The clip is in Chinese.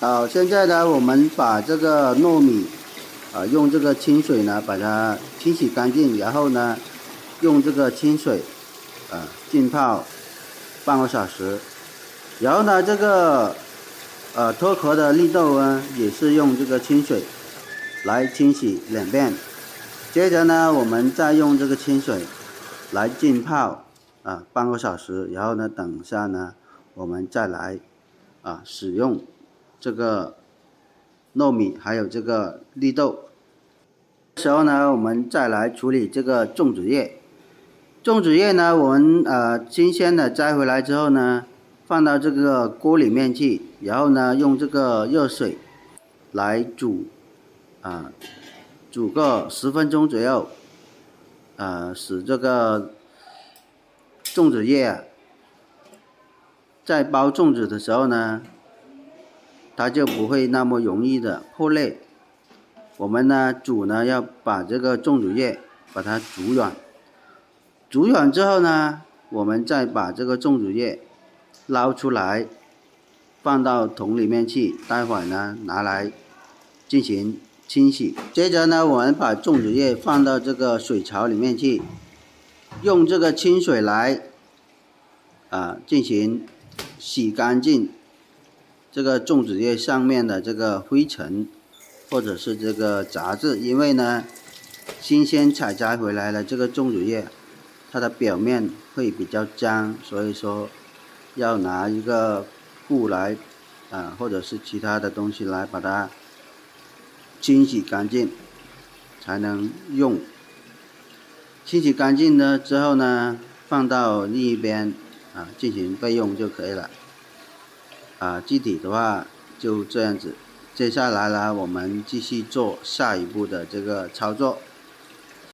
好，现在呢，我们把这个糯米用这个清水呢把它清洗干净，然后呢用这个清水浸泡半个小时，然后呢这个脱壳的绿豆呢也是用这个清水来清洗2遍，接着呢我们再用这个清水来浸泡半个小时，然后呢等下呢我们再来使用这个糯米还有这个绿豆。这时候呢我们再来处理这个粽子叶。粽子叶呢我们新鲜的摘回来之后呢放到这个锅里面去，然后呢用这个热水来煮煮个10分钟左右，使这个粽子叶在包粽子的时候呢它就不会那么容易的破裂。我们呢煮呢要把这个粽子叶把它煮软，煮软之后呢我们再把这个粽子叶捞出来放到桶里面去，待会儿呢拿来进行清洗。接着呢我们把粽子叶放到这个水槽里面去，用这个清水来进行洗干净这个粽子叶上面的这个灰尘或者是这个杂质，因为呢新鲜采摘回来的这个粽子叶它的表面会比较脏，所以说要拿一个布来或者是其他的东西来把它清洗干净才能用。清洗干净了之后呢放到另一边进行备用就可以了。具体的话就这样子。接下来呢我们继续做下一步的这个操作。